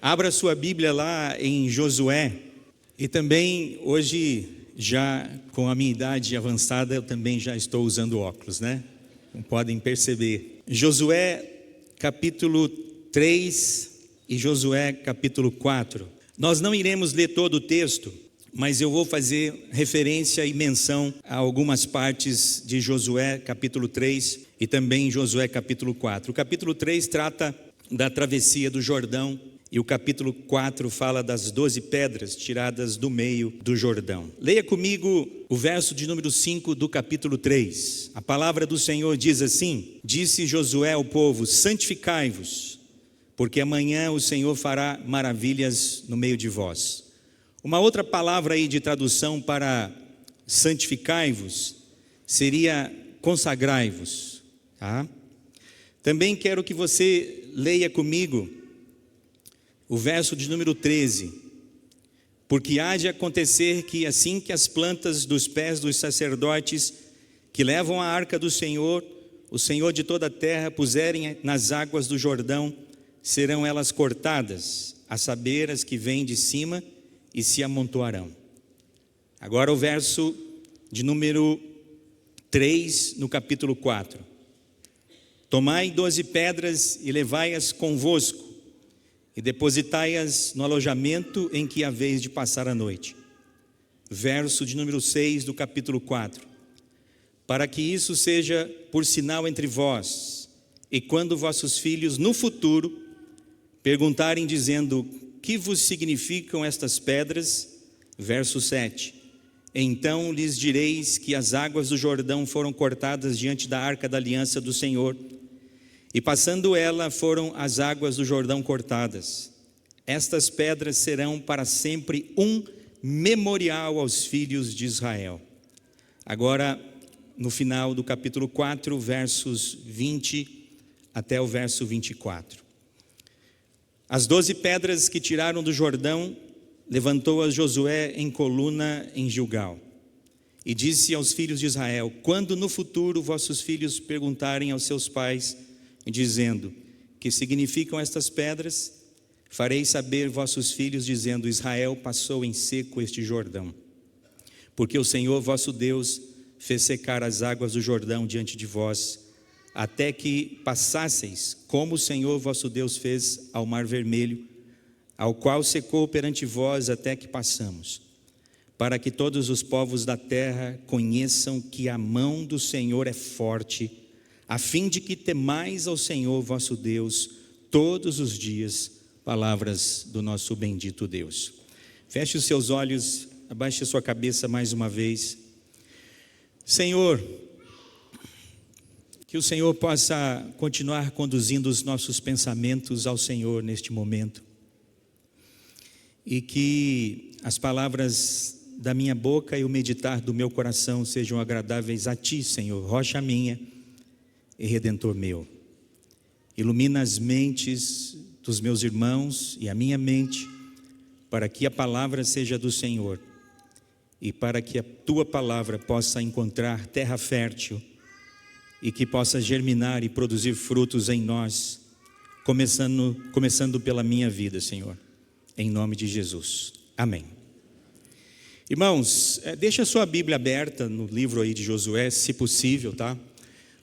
Abra sua Bíblia lá em Josué. E também hoje, já com a minha idade avançada, eu também já estou usando óculos, né? Como podem perceber. Josué capítulo 3 e Josué capítulo 4. Nós não iremos ler todo o texto, mas eu vou fazer referência e menção a algumas partes de Josué capítulo 3 e também Josué capítulo 4. O capítulo 3 trata da travessia do Jordão e o capítulo 4 fala das 12 pedras tiradas do meio do Jordão. Leia comigo o verso de número 5 do capítulo 3. A palavra do Senhor diz assim: Disse Josué ao povo: santificai-vos, porque amanhã o Senhor fará maravilhas no meio de vós. Uma outra palavra aí de tradução para santificai-vos seria consagrai-vos, tá? Também quero que você leia comigo o verso de número 13. Porque há de acontecer que assim que as plantas dos pés dos sacerdotes que levam a arca do Senhor, o Senhor de toda a terra, puserem nas águas do Jordão, serão elas cortadas, a saber, as que vêm de cima, e se amontoarão. Agora o verso de número 3 no capítulo 4. Tomai 12 pedras e levai-as convosco, e depositai-as no alojamento em que haveis de passar a noite. Verso de número 6 do capítulo 4. Para que isso seja por sinal entre vós, e quando vossos filhos no futuro perguntarem dizendo: que vos significam estas pedras? Verso 7. Então lhes direis que as águas do Jordão foram cortadas diante da arca da aliança do Senhor, e passando ela foram as águas do Jordão cortadas. Estas pedras serão para sempre um memorial aos filhos de Israel. Agora, no final do capítulo 4, versos 20 até o verso 24. As 12 pedras que tiraram do Jordão, levantou-as Josué em coluna em Gilgal. E disse aos filhos de Israel: quando no futuro vossos filhos perguntarem aos seus pais, dizendo: que significam estas pedras? Fareis saber vossos filhos, dizendo: Israel passou em seco este Jordão, porque o Senhor vosso Deus fez secar as águas do Jordão diante de vós, até que passasseis, como o Senhor vosso Deus fez ao Mar Vermelho, ao qual secou perante vós até que passamos, para que todos os povos da terra conheçam que a mão do Senhor é forte, a fim de que temais ao Senhor vosso Deus todos os dias. Palavras do nosso bendito Deus. Feche os seus olhos, abaixe a sua cabeça mais uma vez. Senhor, que o Senhor possa continuar conduzindo os nossos pensamentos ao Senhor neste momento, e que as palavras da minha boca e o meditar do meu coração sejam agradáveis a Ti, Senhor, rocha minha e Redentor meu. Ilumina as mentes dos meus irmãos e a minha mente, para que a palavra seja do Senhor e para que a Tua palavra possa encontrar terra fértil e que possa germinar e produzir frutos em nós, começando pela minha vida, Senhor, em nome de Jesus, amém. Irmãos, deixa a sua Bíblia aberta no livro aí de Josué, se possível, tá?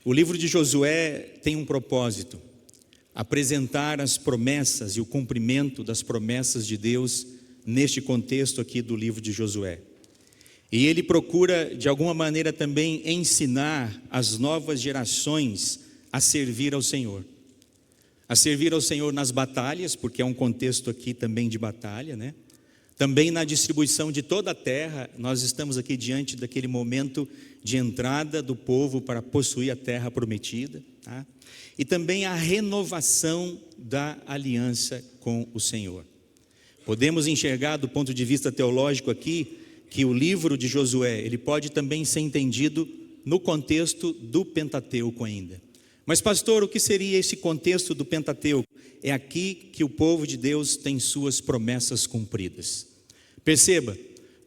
O livro de Josué tem um propósito: apresentar as promessas e o cumprimento das promessas de Deus neste contexto aqui do livro de Josué. E ele procura, de alguma maneira, também ensinar as novas gerações a servir ao Senhor. A servir ao Senhor nas batalhas, porque é um contexto aqui também de batalha, né? Também na distribuição de toda a terra. Nós estamos aqui diante daquele momento de entrada do povo para possuir a terra prometida, tá? E também a renovação da aliança com o Senhor. Podemos enxergar do ponto de vista teológico aqui que o livro de Josué, ele pode também ser entendido no contexto do Pentateuco ainda. Mas pastor, o que seria esse contexto do Pentateuco? É aqui que o povo de Deus tem suas promessas cumpridas. Perceba,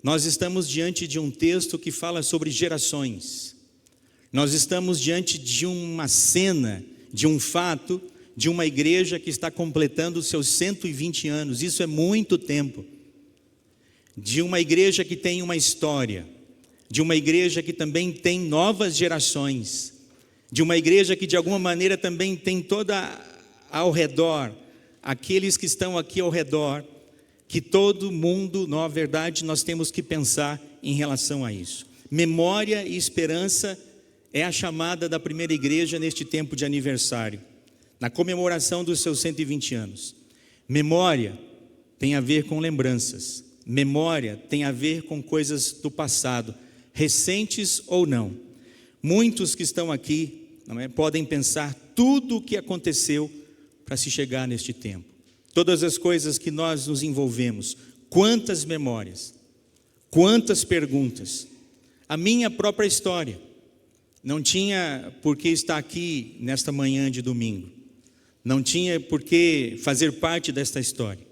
nós estamos diante de um texto que fala sobre gerações. Nós estamos diante de uma cena, de um fato, de uma igreja que está completando os seus 120 anos, isso é muito tempo. De uma igreja que tem uma história, de uma igreja que também tem novas gerações, de uma igreja que de alguma maneira também tem toda ao redor, aqueles que estão aqui ao redor, que todo mundo, na verdade, nós temos que pensar em relação a isso. Memória e esperança é a chamada da primeira igreja neste tempo de aniversário, na comemoração dos seus 120 anos. Memória tem a ver com lembranças, memória tem a ver com coisas do passado, recentes ou não. Muitos que estão aqui, não é, podem pensar tudo o que aconteceu para se chegar neste tempo. Todas as coisas que nós nos envolvemos, quantas memórias, quantas perguntas. A minha própria história não tinha por que estar aqui nesta manhã de domingo, não tinha por que fazer parte desta história,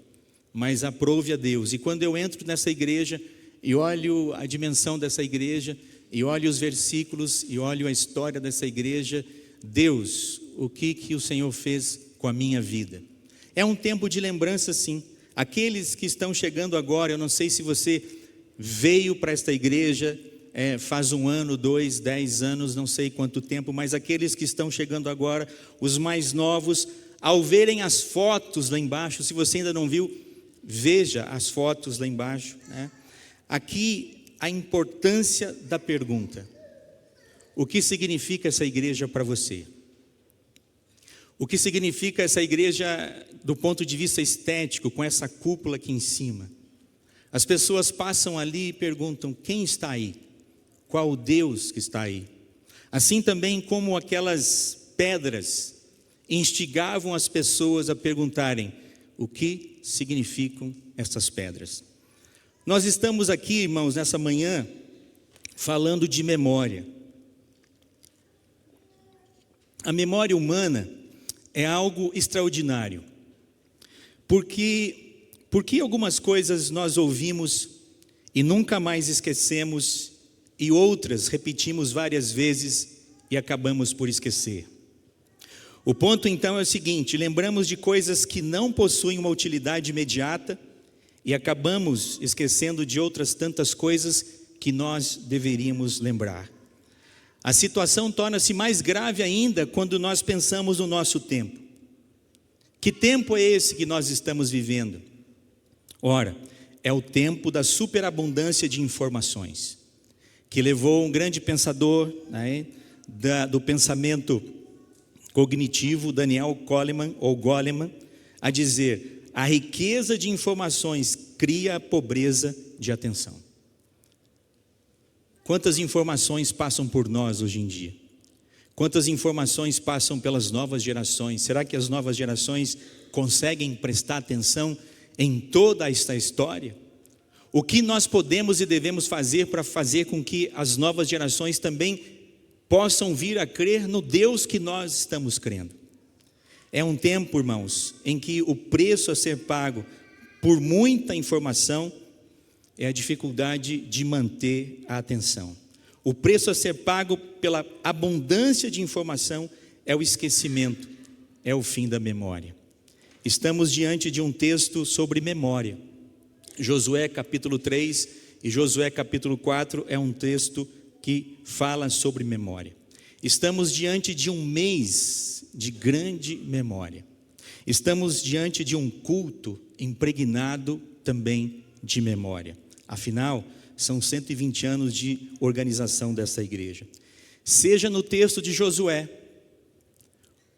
mas aprove a Deus. E quando eu entro nessa igreja e olho a dimensão dessa igreja, e olho os versículos, e olho a história dessa igreja, Deus, o que o Senhor fez com a minha vida? É um tempo de lembrança, sim. Aqueles que estão chegando agora, eu não sei se você veio para esta igreja faz 1 ano, 2, 10 anos, não sei quanto tempo, mas aqueles que estão chegando agora, os mais novos, ao verem as fotos lá embaixo, se você ainda não viu, veja as fotos lá embaixo, né? Aqui a importância da pergunta: o que significa essa igreja para você? O que significa essa igreja do ponto de vista estético, com essa cúpula aqui em cima? As pessoas passam ali e perguntam: quem está aí? Qual o Deus que está aí? Assim também como aquelas pedras instigavam as pessoas a perguntarem: o que significam essas pedras? Nós estamos aqui, irmãos, nessa manhã, falando de memória. A memória humana é algo extraordinário, porque algumas coisas nós ouvimos e nunca mais esquecemos, e outras repetimos várias vezes e acabamos por esquecer. O ponto então é o seguinte: lembramos de coisas que não possuem uma utilidade imediata e acabamos esquecendo de outras tantas coisas que nós deveríamos lembrar. A situação torna-se mais grave ainda quando nós pensamos no nosso tempo. Que tempo é esse que nós estamos vivendo? Ora, é o tempo da superabundância de informações, que levou um grande pensador, né, do pensamento cognitivo, Daniel Goleman, a dizer: a riqueza de informações cria a pobreza de atenção. Quantas informações passam por nós hoje em dia? Quantas informações passam pelas novas gerações? Será que as novas gerações conseguem prestar atenção em toda esta história? O que nós podemos e devemos fazer para fazer com que as novas gerações também possam vir a crer no Deus que nós estamos crendo? É um tempo, irmãos, em que o preço a ser pago por muita informação é a dificuldade de manter a atenção. O preço a ser pago pela abundância de informação é o esquecimento, é o fim da memória. Estamos diante de um texto sobre memória. Josué capítulo 3 e Josué capítulo 4 é um texto que fala sobre memória. Estamos diante de um mês de grande memória. Estamos diante de um culto impregnado também de memória. Afinal, são 120 anos de organização dessa igreja. Seja no texto de Josué,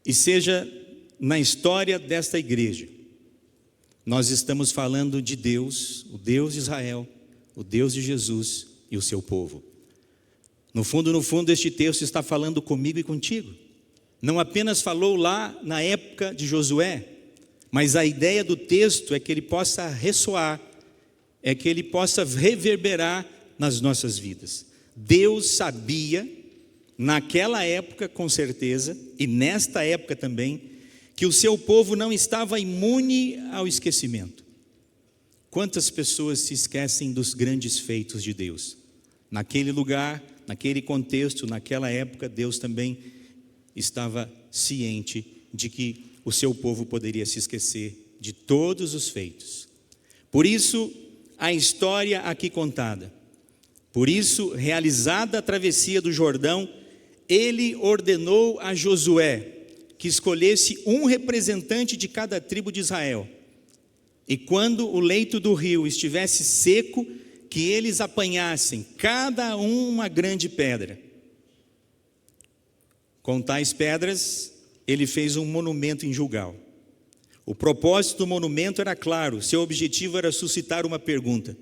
e seja na história desta igreja, nós estamos falando de Deus, o Deus de Israel, o Deus de Jesus e o seu povo. No fundo, este texto está falando comigo e contigo. Não apenas falou lá na época de Josué, mas a ideia do texto é que ele possa ressoar, é que ele possa reverberar nas nossas vidas. Deus sabia, naquela época com certeza, e nesta época também, que o seu povo não estava imune ao esquecimento. Quantas pessoas se esquecem dos grandes feitos de Deus? Naquele lugar, naquele contexto, naquela época, Deus também estava ciente de que o seu povo poderia se esquecer de todos os feitos. Por isso, a história aqui contada. Por isso, realizada a travessia do Jordão, ele ordenou a Josué que escolhesse um representante de cada tribo de Israel. E quando o leito do rio estivesse seco, que eles apanhassem cada um uma grande pedra. Com tais pedras, ele fez um monumento em Gilgal. O propósito do monumento era claro, seu objetivo era suscitar uma pergunta: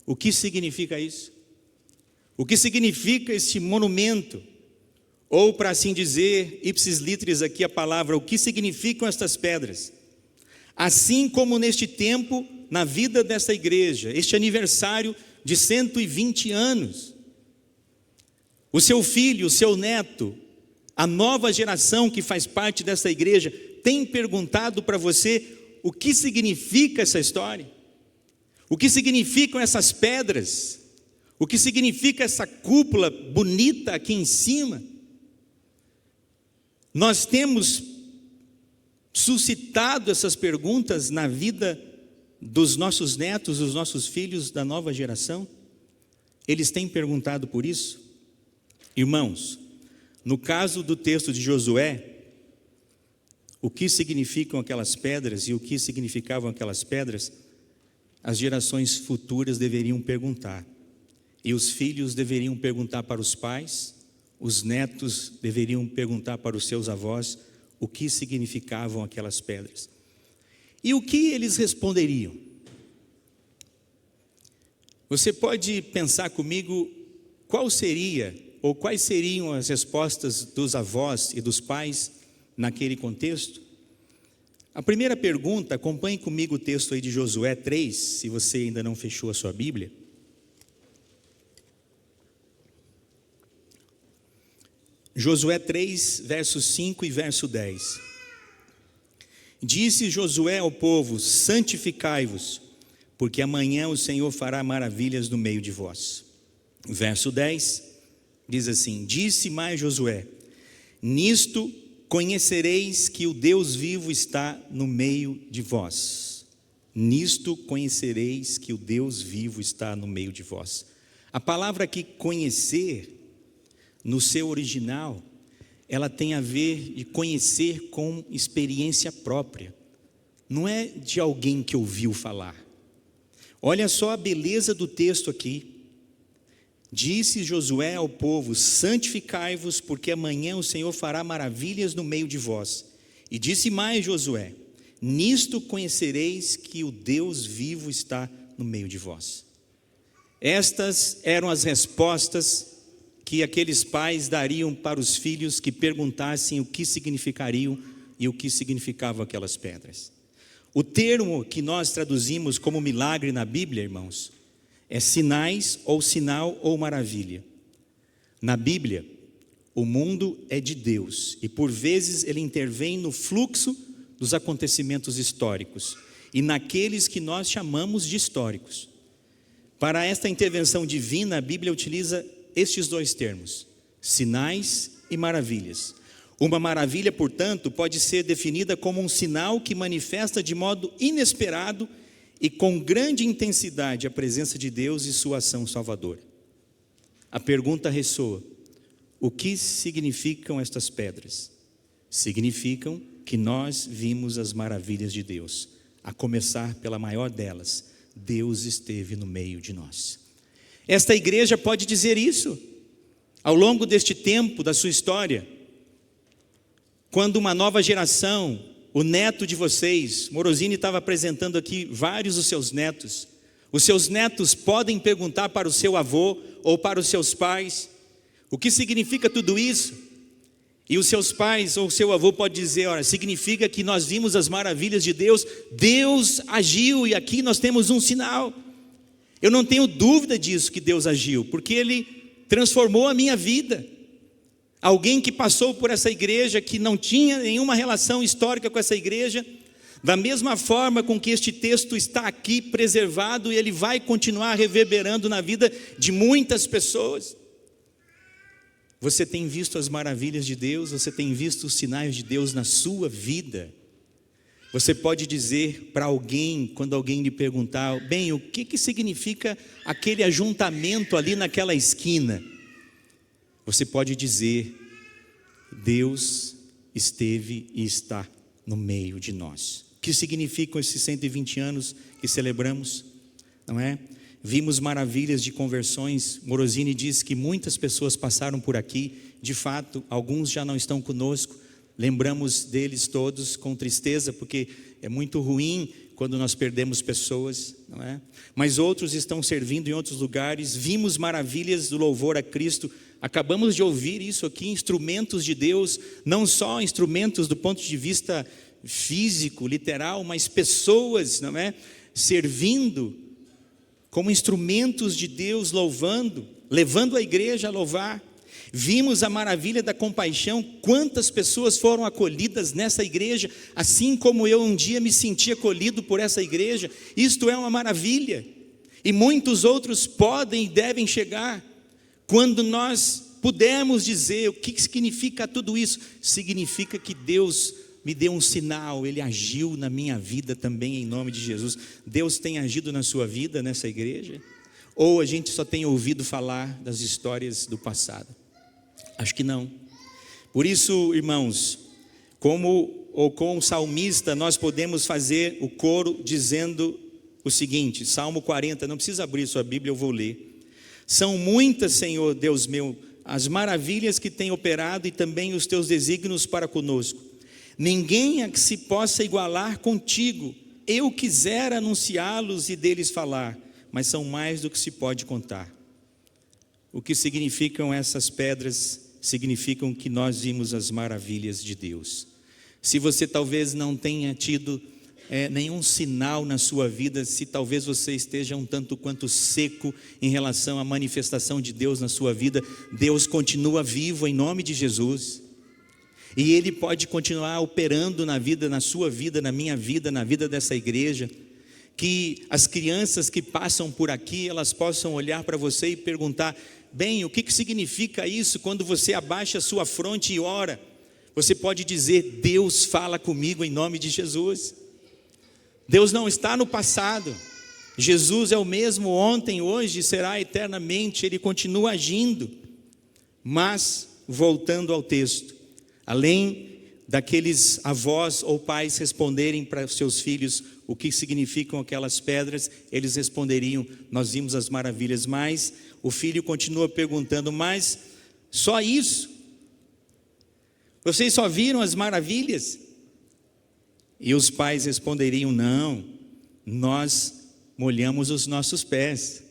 o que significa isso? O que significa esse monumento? Ou, para assim dizer, ipsis litteris aqui a palavra, o que significam estas pedras? Assim como neste tempo, na vida desta igreja, este aniversário de 120 anos, o seu filho, o seu neto, a nova geração que faz parte dessa igreja, tem perguntado para você o que significa essa história? O que significam essas pedras? O que significa essa cúpula bonita aqui em cima? Nós temos suscitado essas perguntas na vida dos nossos netos, dos nossos filhos da nova geração? Eles têm perguntado por isso? Irmãos, no caso do texto de Josué, o que significam aquelas pedras e o que significavam aquelas pedras, as gerações futuras deveriam perguntar. E os filhos deveriam perguntar para os pais, os netos deveriam perguntar para os seus avós o que significavam aquelas pedras. E o que eles responderiam? Você pode pensar comigo qual seria, ou quais seriam as respostas dos avós e dos pais naquele contexto? A primeira pergunta, acompanhe comigo o texto aí de Josué 3, se você ainda não fechou a sua Bíblia. Josué 3, versos 5 e verso 10. Disse Josué ao povo: santificai-vos, porque amanhã o Senhor fará maravilhas no meio de vós. Verso 10 diz assim: disse mais Josué: nisto conhecereis que o Deus vivo está no meio de vós. Nisto conhecereis que o Deus vivo está no meio de vós. A palavra aqui conhecer, no seu original, ela tem a ver de conhecer com experiência própria. Não é de alguém que ouviu falar. Olha só a beleza do texto aqui. Disse Josué ao povo: santificai-vos, porque amanhã o Senhor fará maravilhas no meio de vós. E disse mais Josué: nisto conhecereis que o Deus vivo está no meio de vós. Estas eram as respostas que aqueles pais dariam para os filhos que perguntassem o que significariam e o que significavam aquelas pedras. O termo que nós traduzimos como milagre na Bíblia, irmãos, é sinais ou sinal ou maravilha. Na Bíblia, o mundo é de Deus e por vezes ele intervém no fluxo dos acontecimentos históricos e naqueles que nós chamamos de históricos. Para esta intervenção divina, a Bíblia utiliza estes dois termos, sinais e maravilhas. Uma maravilha, portanto, pode ser definida como um sinal que manifesta de modo inesperado e com grande intensidade a presença de Deus e sua ação salvadora. A pergunta ressoa: o que significam estas pedras? Significam que nós vimos as maravilhas de Deus, a começar pela maior delas: Deus esteve no meio de nós. Esta igreja pode dizer isso ao longo deste tempo da sua história. Quando uma nova geração, o neto de vocês, Morosini estava apresentando aqui vários dos seus netos. Os seus netos podem perguntar para o seu avô ou para os seus pais o que significa tudo isso. E os seus pais ou o seu avô pode dizer: olha, significa que nós vimos as maravilhas de Deus, Deus agiu e aqui nós temos um sinal. Eu não tenho dúvida disso, que Deus agiu, porque Ele transformou a minha vida. Alguém que passou por essa igreja, que não tinha nenhuma relação histórica com essa igreja, da mesma forma com que este texto está aqui preservado, e ele vai continuar reverberando na vida de muitas pessoas. Você tem visto as maravilhas de Deus? Você tem visto os sinais de Deus na sua vida? Você pode dizer para alguém, quando alguém lhe perguntar, bem, o que significa aquele ajuntamento ali naquela esquina? Você pode dizer, Deus esteve e está no meio de nós. O que significam esses 120 anos que celebramos? Não é? Vimos maravilhas de conversões. Morosini diz que muitas pessoas passaram por aqui. De fato, alguns já não estão conosco. Lembramos deles todos com tristeza, porque é muito ruim quando nós perdemos pessoas, não é? Mas outros estão servindo em outros lugares. Vimos maravilhas do louvor a Cristo. Acabamos de ouvir isso aqui, instrumentos de Deus, não só instrumentos do ponto de vista físico, literal, mas pessoas, não é? Servindo como instrumentos de Deus, louvando, levando a igreja a louvar. Vimos a maravilha da compaixão, quantas pessoas foram acolhidas nessa igreja, assim como eu um dia me senti acolhido por essa igreja. Isto é uma maravilha, e muitos outros podem e devem chegar, quando nós pudermos dizer o que significa tudo isso. Significa que Deus me deu um sinal, Ele agiu na minha vida também, em nome de Jesus. Deus tem agido na sua vida, nessa igreja? Ou a gente só tem ouvido falar das histórias do passado? Acho que não. Por isso, irmãos, com o salmista, nós podemos fazer o coro dizendo o seguinte, Salmo 40, não precisa abrir sua Bíblia, eu vou ler. São muitas, Senhor Deus meu, as maravilhas que tem operado e também os teus desígnios para conosco. Ninguém a que se possa igualar contigo. Eu quisera anunciá-los e deles falar, mas são mais do que se pode contar. O que significam essas pedras? Significam que nós vimos as maravilhas de Deus. Se você talvez não tenha tido nenhum sinal na sua vida, se talvez você esteja um tanto quanto seco em relação à manifestação de Deus na sua vida, Deus continua vivo em nome de Jesus, e Ele pode continuar operando na vida, na sua vida, na minha vida, na vida dessa igreja. Que as crianças que passam por aqui, elas possam olhar para você e perguntar, bem, o que significa isso? Quando você abaixa a sua fronte e ora, você pode dizer, Deus fala comigo em nome de Jesus. Deus não está no passado, Jesus é o mesmo ontem, hoje, será eternamente, Ele continua agindo. Mas, voltando ao texto, além daqueles avós ou pais responderem para os seus filhos o que significam aquelas pedras, eles responderiam, nós vimos as maravilhas, mas o filho continua perguntando, mas só isso? Vocês só viram as maravilhas? E os pais responderiam, não, nós molhamos os nossos pés.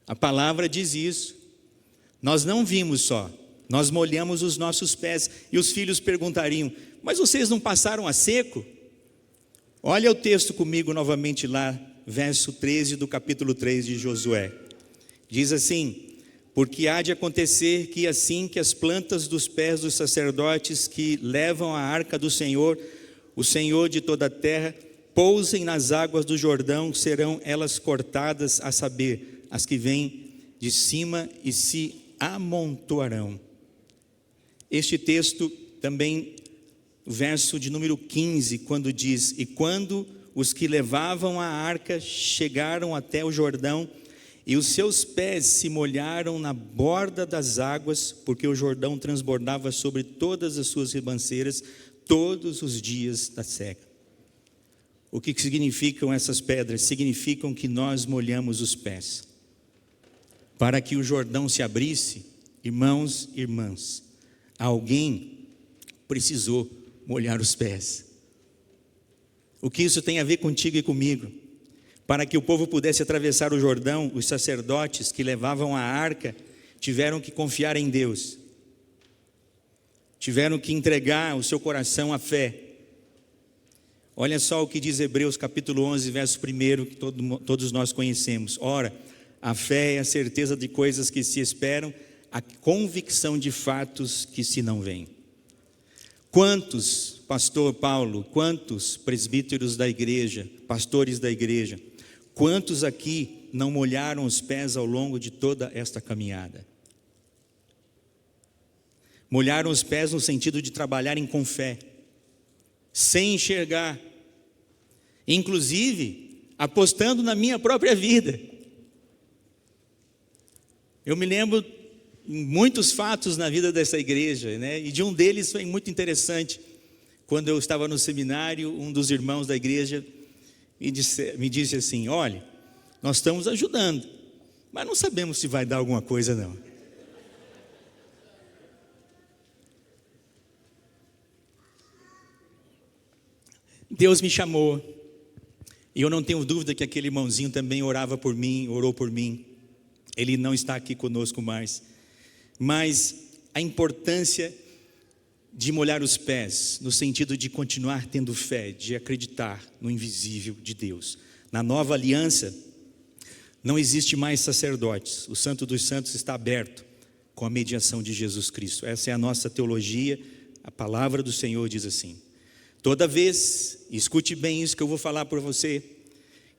A palavra diz isso. Nós não vimos só, nós molhamos os nossos pés. E os filhos perguntariam, mas vocês não passaram a seco? Olha o texto comigo novamente lá, verso 13 do capítulo 3 de Josué. Diz assim, porque há de acontecer que assim que as plantas dos pés dos sacerdotes que levam a arca do Senhor, o Senhor de toda a terra, pousem nas águas do Jordão, serão elas cortadas, a saber, as que vêm de cima e se amontoarão. Este texto também, verso de número 15, quando diz, e quando os que levavam a arca chegaram até o Jordão, e os seus pés se molharam na borda das águas, porque o Jordão transbordava sobre todas as suas ribanceiras, todos os dias da seca. O que significam essas pedras? Significam que nós molhamos os pés. Para que o Jordão se abrisse, irmãos e irmãs, alguém precisou molhar os pés. O que isso tem a ver contigo e comigo? Para que o povo pudesse atravessar o Jordão, os sacerdotes que levavam a arca tiveram que confiar em Deus. Tiveram que entregar o seu coração à fé. Olha só o que diz Hebreus capítulo 11, verso 1, que todos nós conhecemos. Ora, a fé é a certeza de coisas que se esperam, a convicção de fatos que se não veem. Quantos, pastor Paulo, quantos presbíteros da igreja, pastores da igreja, quantos aqui não molharam os pés ao longo de toda esta caminhada? Molharam os pés no sentido de trabalharem com fé, sem enxergar, inclusive apostando na minha própria vida. Eu me lembro muitos fatos na vida dessa igreja, né? E de um deles foi muito interessante. Quando eu estava no seminário, um dos irmãos da igreja me disse assim: olha, nós estamos ajudando, mas não sabemos se vai dar alguma coisa não. Deus me chamou, e eu não tenho dúvida que aquele irmãozinho também orava por mim, orou por mim. Ele não está aqui conosco mais, mas a importância de molhar os pés, no sentido de continuar tendo fé, de acreditar no invisível de Deus. Na nova aliança, não existe mais sacerdotes, o Santo dos Santos está aberto com a mediação de Jesus Cristo. Essa é a nossa teologia, a palavra do Senhor diz assim: toda vez, escute bem isso que eu vou falar para você,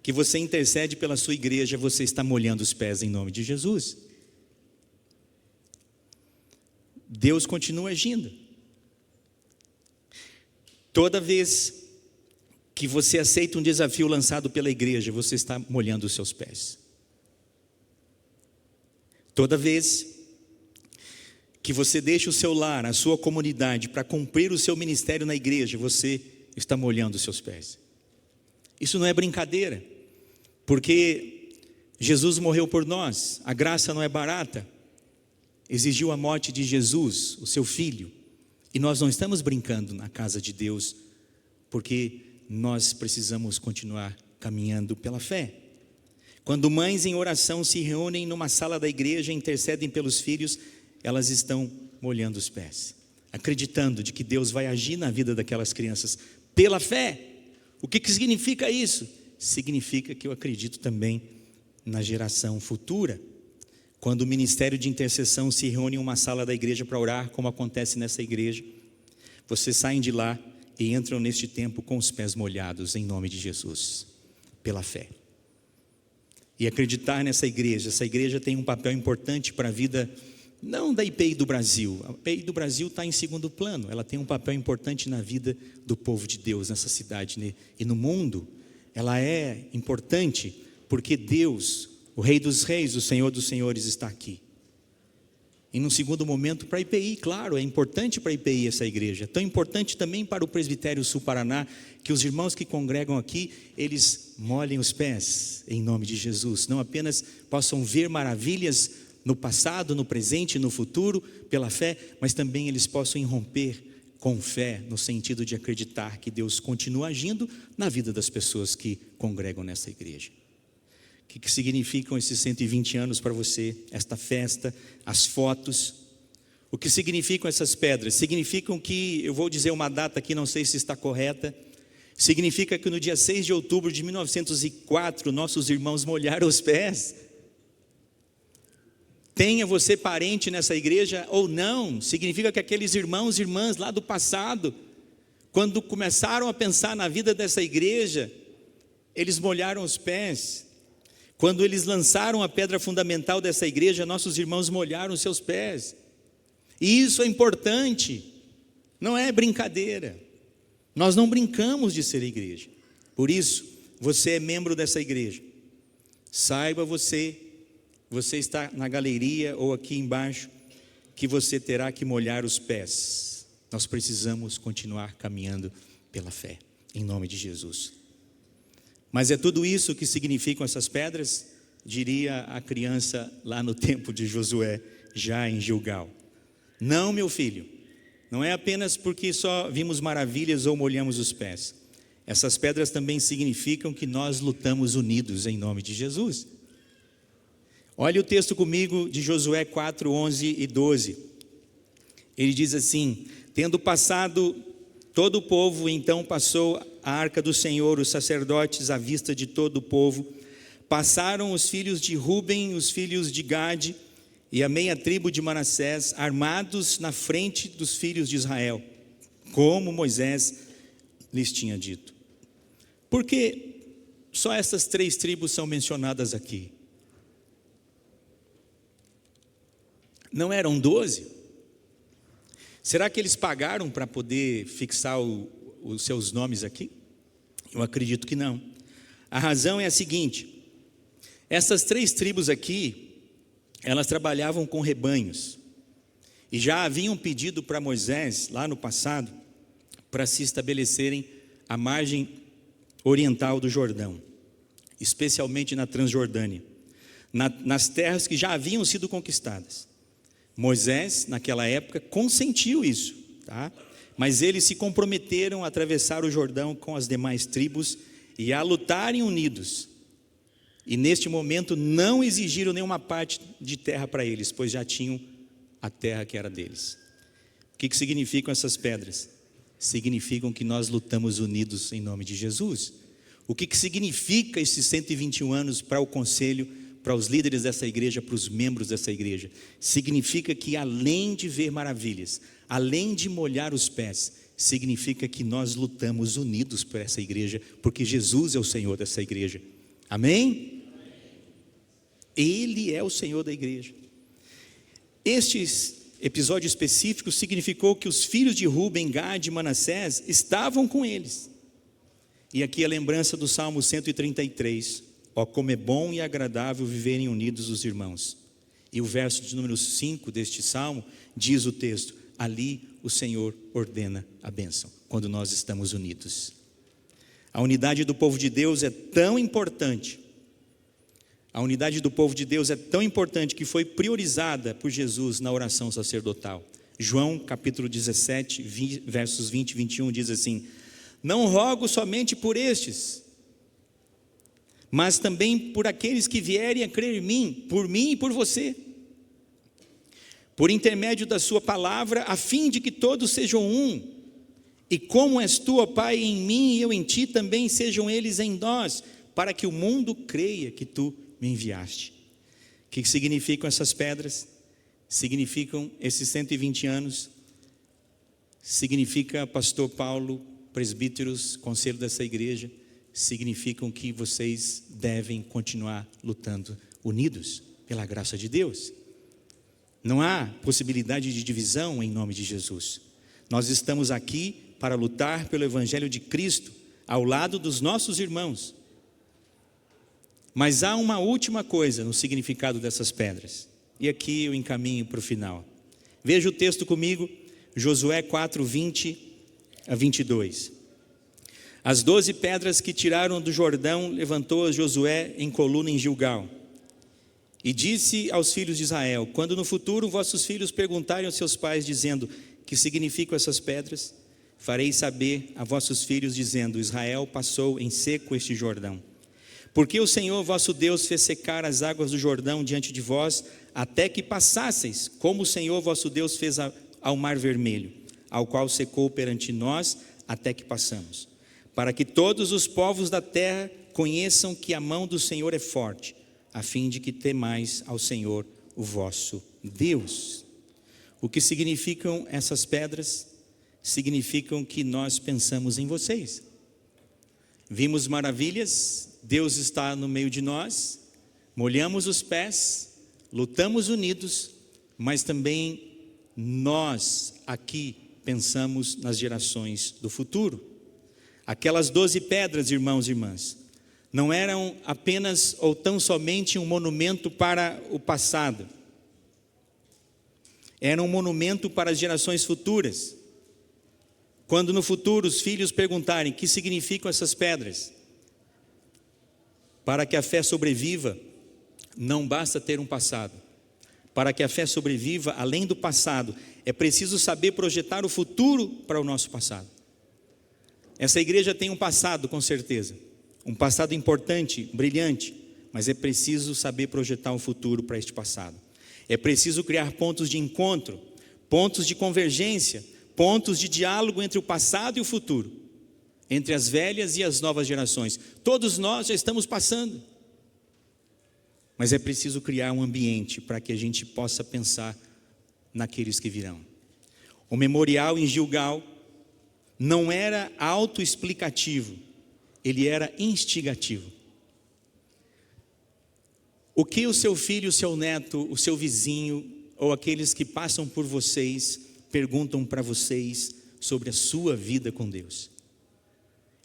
que você intercede pela sua igreja, você está molhando os pés em nome de Jesus. Deus continua agindo. Toda vez que você aceita um desafio lançado pela igreja, você está molhando os seus pés. Toda vez que você deixa o seu lar, a sua comunidade, para cumprir o seu ministério na igreja, você está molhando os seus pés. Isso não é brincadeira, porque Jesus morreu por nós, a graça não é barata, exigiu a morte de Jesus, o seu filho, e nós não estamos brincando na casa de Deus, porque nós precisamos continuar caminhando pela fé. Quando mães em oração se reúnem numa sala da igreja e intercedem pelos filhos, elas estão molhando os pés, acreditando de que Deus vai agir na vida daquelas crianças pela fé. O que significa isso? Significa que eu acredito também na geração futura. Quando o ministério de intercessão se reúne em uma sala da igreja para orar, como acontece nessa igreja, vocês saem de lá e entram neste tempo com os pés molhados em nome de Jesus, pela fé. E acreditar nessa igreja, essa igreja tem um papel importante para a vida, não da IPI do Brasil, a IPI do Brasil está em segundo plano, ela tem um papel importante na vida do povo de Deus nessa cidade, né? E no mundo, ela é importante porque Deus, o Rei dos Reis, o Senhor dos Senhores está aqui. E num segundo momento para a IPI, claro, é importante para a IPI essa igreja, é tão importante também para o Presbitério Sul Paraná, que os irmãos que congregam aqui, eles molhem os pés em nome de Jesus, não apenas possam ver maravilhas no passado, no presente e no futuro, pela fé, mas também eles possam irromper com fé, no sentido de acreditar que Deus continua agindo na vida das pessoas que congregam nessa igreja. O que significam esses 120 anos para você, esta festa, as fotos? O que significam essas pedras? Significam que, eu vou dizer uma data aqui, não sei se está correta, significa que no dia 6 de outubro de 1904, nossos irmãos molharam os pés. Tenha você parente nessa igreja ou não, significa que aqueles irmãos e irmãs lá do passado, quando começaram a pensar na vida dessa igreja, eles molharam os pés. Quando eles lançaram a pedra fundamental dessa igreja, nossos irmãos molharam os seus pés. E isso é importante, não é brincadeira. Nós não brincamos de ser igreja. Por isso, você é membro dessa igreja. Saiba você está na galeria ou aqui embaixo, que você terá que molhar os pés. Nós precisamos continuar caminhando pela fé, em nome de Jesus. Mas é tudo isso que significam essas pedras? Diria a criança lá no tempo de Josué, já em Gilgal. Não, meu filho, não é apenas porque só vimos maravilhas ou molhamos os pés. Essas pedras também significam que nós lutamos unidos em nome de Jesus. Olha o texto comigo de Josué 4, 11 e 12. Ele diz assim: tendo passado todo o povo, então passou a arca do Senhor, os sacerdotes à vista de todo o povo. Passaram os filhos de Ruben, os filhos de Gade e a meia tribo de Manassés, armados na frente dos filhos de Israel, como Moisés lhes tinha dito. Por que só essas 3 tribos são mencionadas aqui? Não eram 12? Será que eles pagaram para poder fixar os seus nomes aqui? Eu acredito que não. A razão é a seguinte: essas 3 tribos aqui, elas trabalhavam com rebanhos, e já haviam pedido para Moisés, lá no passado, para se estabelecerem à margem oriental do Jordão, especialmente na Transjordânia, nas terras que já haviam sido conquistadas. Moisés, naquela época, consentiu isso, tá? Mas eles se comprometeram a atravessar o Jordão com as demais tribos e a lutarem unidos. E neste momento não exigiram nenhuma parte de terra para eles, pois já tinham a terra que era deles. O que significam essas pedras? Significam que nós lutamos unidos em nome de Jesus. O que significa esses 121 anos para o conselho, para os líderes dessa igreja, para os membros dessa igreja? Significa que além de ver maravilhas, além de molhar os pés, significa que nós lutamos unidos por essa igreja, porque Jesus é o Senhor dessa igreja. Amém? Ele é o Senhor da igreja. Este episódio específico significou que os filhos de Ruben, Gade e Manassés estavam com eles. E aqui a lembrança do Salmo 133. Ó, como é bom e agradável viverem unidos os irmãos. E o verso de número 5 deste Salmo diz o texto: ali o Senhor ordena a bênção, quando nós estamos unidos. A unidade do povo de Deus é tão importante. A unidade do povo de Deus é tão importante que foi priorizada por Jesus na oração sacerdotal. João capítulo 17, versos 20 e 21 diz assim: não rogo somente por estes, mas também por aqueles que vierem a crer em mim, por mim e por você, por intermédio da sua palavra, a fim de que todos sejam um, e como és tu, ó Pai, em mim e eu em ti, também sejam eles em nós, para que o mundo creia que tu me enviaste. O que significam essas pedras? Significam esses 120 anos, significa, pastor Paulo, presbíteros, conselho dessa igreja, significam que vocês devem continuar lutando unidos pela graça de Deus. Não há possibilidade de divisão em nome de Jesus. Nós estamos aqui para lutar pelo evangelho de Cristo ao lado dos nossos irmãos. Mas há uma última coisa no significado dessas pedras, e aqui eu encaminho para o final. Veja o texto comigo, Josué 4, 20 a 22. As 12 pedras que tiraram do Jordão levantou Josué em coluna em Gilgal. E disse aos filhos de Israel: quando no futuro vossos filhos perguntarem aos seus pais, dizendo: que significam essas pedras? Farei saber a vossos filhos, dizendo: Israel passou em seco este Jordão. Porque o Senhor vosso Deus fez secar as águas do Jordão diante de vós, até que passasseis, como o Senhor vosso Deus fez ao mar vermelho, ao qual secou perante nós, até que passamos. Para que todos os povos da terra conheçam que a mão do Senhor é forte, a fim de que temais ao Senhor, o vosso Deus. O que significam essas pedras? Significam que nós pensamos em vocês. Vimos maravilhas, Deus está no meio de nós, molhamos os pés, lutamos unidos, mas também nós aqui pensamos nas gerações do futuro. Aquelas 12 pedras, irmãos e irmãs, não eram apenas ou tão somente um monumento para o passado, era um monumento para as gerações futuras. Quando no futuro os filhos perguntarem: que significam essas pedras? Para que a fé sobreviva, não basta ter um passado. Para que a fé sobreviva, além do passado, é preciso saber projetar o futuro para o nosso passado. Essa igreja tem um passado, com certeza, um passado importante, brilhante, mas é preciso saber projetar um futuro para este passado. É preciso criar pontos de encontro, pontos de convergência, pontos de diálogo entre o passado e o futuro, entre as velhas e as novas gerações. Todos nós já estamos passando, mas é preciso criar um ambiente para que a gente possa pensar naqueles que virão. O memorial em Gilgal não era autoexplicativo, ele era instigativo. O que o seu filho, o seu neto, o seu vizinho, ou aqueles que passam por vocês, perguntam para vocês sobre a sua vida com Deus?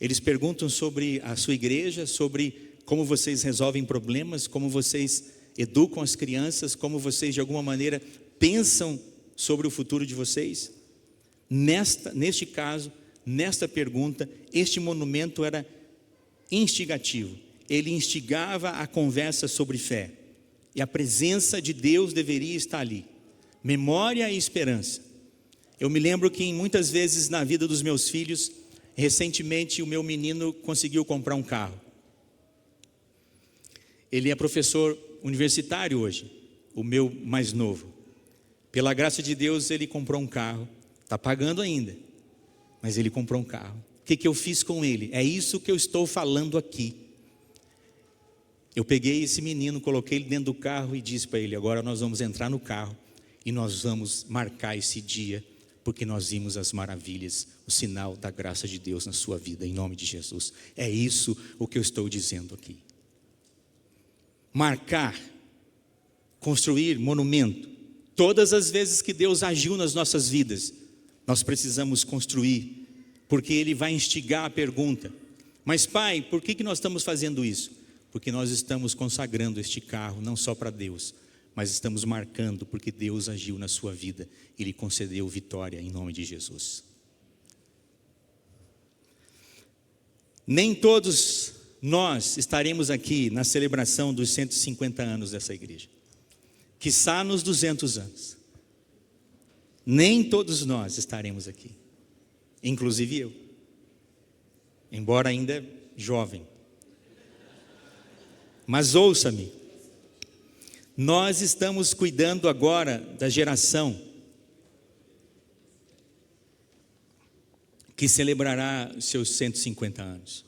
Eles perguntam sobre a sua igreja, sobre como vocês resolvem problemas, como vocês educam as crianças, como vocês de alguma maneira pensam sobre o futuro de vocês. Neste caso, nesta pergunta, este monumento era instigativo. Ele instigava a conversa sobre fé. E a presença de Deus deveria estar ali. Memória e esperança. Eu me lembro que muitas vezes na vida dos meus filhos, recentemente o meu menino conseguiu comprar um carro. Ele é professor universitário hoje, o meu mais novo. Pela graça de Deus ele comprou um carro, está pagando ainda, mas ele comprou um carro. O que eu fiz com ele? É isso que eu estou falando aqui. Eu peguei esse menino, coloquei ele dentro do carro e disse para ele: agora nós vamos entrar no carro e nós vamos marcar esse dia, porque nós vimos as maravilhas, o sinal da graça de Deus na sua vida, em nome de Jesus. É isso o que eu estou dizendo aqui. Marcar, construir monumento. Todas as vezes que Deus agiu nas nossas vidas, nós precisamos construir, porque Ele vai instigar a pergunta: mas pai, por que nós estamos fazendo isso? Porque nós estamos consagrando este carro não só para Deus, mas estamos marcando porque Deus agiu na sua vida e lhe concedeu vitória em nome de Jesus. Nem todos nós estaremos aqui na celebração dos 150 anos dessa igreja, quiçá nos 200 anos. Nem todos nós estaremos aqui, inclusive eu, embora ainda jovem. Mas ouça-me, nós estamos cuidando agora da geração que celebrará os seus 150 anos.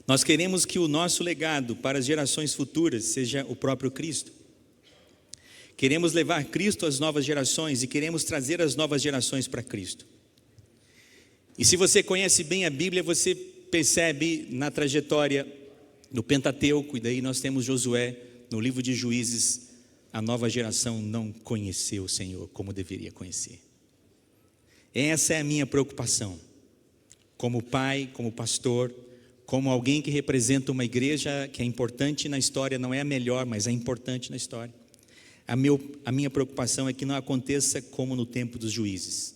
Nós queremos que o nosso legado para as gerações futuras seja o próprio Cristo. Queremos levar Cristo às novas gerações e queremos trazer as novas gerações para Cristo. E se você conhece bem a Bíblia, você percebe na trajetória do Pentateuco, e daí nós temos Josué, no livro de Juízes, a nova geração não conheceu o Senhor como deveria conhecer. Essa é a minha preocupação, como pai, como pastor, como alguém que representa uma igreja que é importante na história, não é a melhor, mas é importante na história. A minha preocupação é que não aconteça como no tempo dos juízes.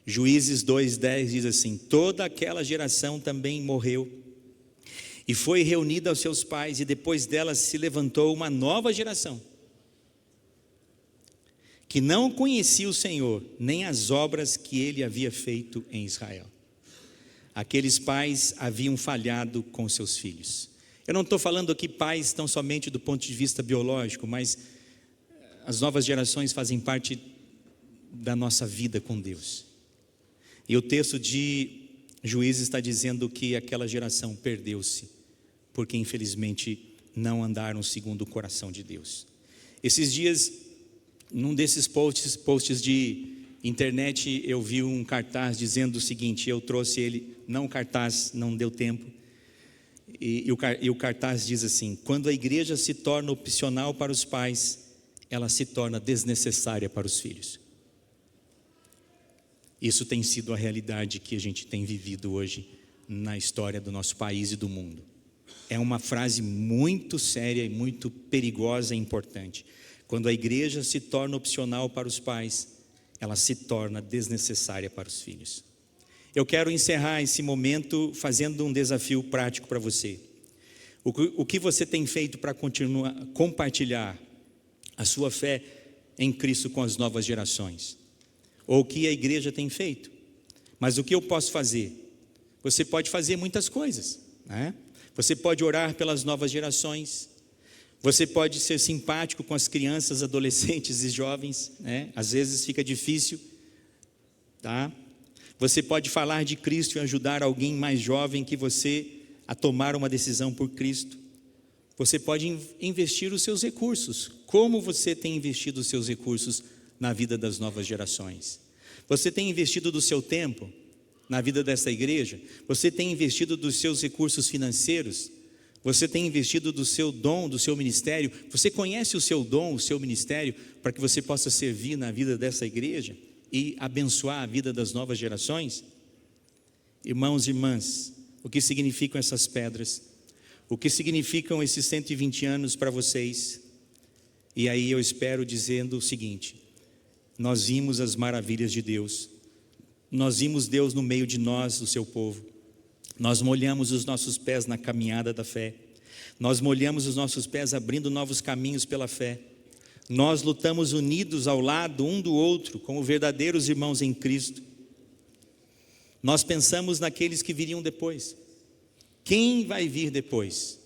Juízes 2:10 diz assim: toda aquela geração também morreu e foi reunida aos seus pais, e depois dela se levantou uma nova geração que não conhecia o Senhor, nem as obras que Ele havia feito em Israel. Aqueles pais haviam falhado com seus filhos. Eu não estou falando aqui pais tão somente do ponto de vista biológico, mas as novas gerações fazem parte da nossa vida com Deus. E o texto de Juízes está dizendo que aquela geração perdeu-se, porque infelizmente não andaram segundo o coração de Deus. Esses dias, num desses posts de internet, eu vi um cartaz dizendo o seguinte, eu trouxe ele, não o cartaz, não deu tempo, e o cartaz diz assim: quando a igreja se torna opcional para os pais, ela se torna desnecessária para os filhos. Isso tem sido a realidade que a gente tem vivido hoje na história do nosso país e do mundo. É uma frase muito séria e muito perigosa e importante. Quando a igreja se torna opcional para os pais, ela se torna desnecessária para os filhos. Eu quero encerrar esse momento fazendo um desafio prático para você. O que você tem feito para continuar compartilhar a sua fé em Cristo com as novas gerações? Ou o que a igreja tem feito? Mas o que eu posso fazer? Você pode fazer muitas coisas, né? Você pode orar pelas novas gerações. Você pode ser simpático com as crianças, adolescentes e jovens, né? Às vezes fica difícil, tá? Você pode falar de Cristo e ajudar alguém mais jovem que você a tomar uma decisão por Cristo. Você pode investir os seus recursos. Como você tem investido os seus recursos na vida das novas gerações? Você tem investido do seu tempo na vida dessa igreja? Você tem investido dos seus recursos financeiros? Você tem investido do seu dom, do seu ministério? Você conhece o seu dom, o seu ministério, para que você possa servir na vida dessa igreja e abençoar a vida das novas gerações? Irmãos e irmãs, o que significam essas pedras? O que significam esses 120 anos para vocês? E aí eu espero dizendo o seguinte: nós vimos as maravilhas de Deus, nós vimos Deus no meio de nós, o seu povo, nós molhamos os nossos pés na caminhada da fé, nós molhamos os nossos pés abrindo novos caminhos pela fé, nós lutamos unidos ao lado um do outro, como verdadeiros irmãos em Cristo. Nós pensamos naqueles que viriam depois. Quem vai vir depois?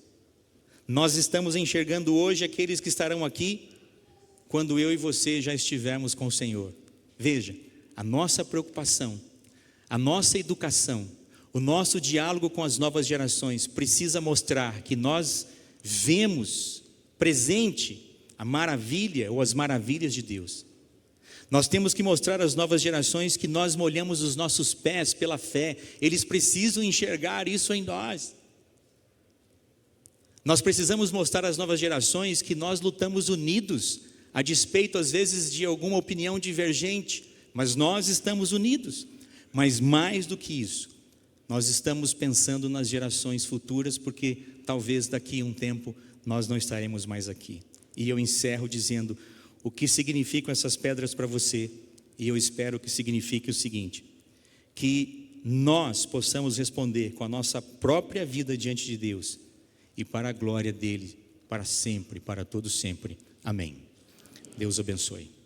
Nós estamos enxergando hoje aqueles que estarão aqui quando eu e você já estivermos com o Senhor. Veja, a nossa preocupação, a nossa educação, o nosso diálogo com as novas gerações precisa mostrar que nós vemos presente a maravilha ou as maravilhas de Deus. Nós temos que mostrar às novas gerações que nós molhamos os nossos pés pela fé. Eles precisam enxergar isso em nós. Nós precisamos mostrar às novas gerações que nós lutamos unidos, a despeito às vezes de alguma opinião divergente, mas nós estamos unidos. Mas mais do que isso, nós estamos pensando nas gerações futuras, porque talvez daqui a um tempo nós não estaremos mais aqui. E eu encerro dizendo o que significam essas pedras para você, e eu espero que signifique o seguinte: que nós possamos responder com a nossa própria vida diante de Deus, e para a glória dele, para sempre, para todo sempre. Amém. Deus abençoe.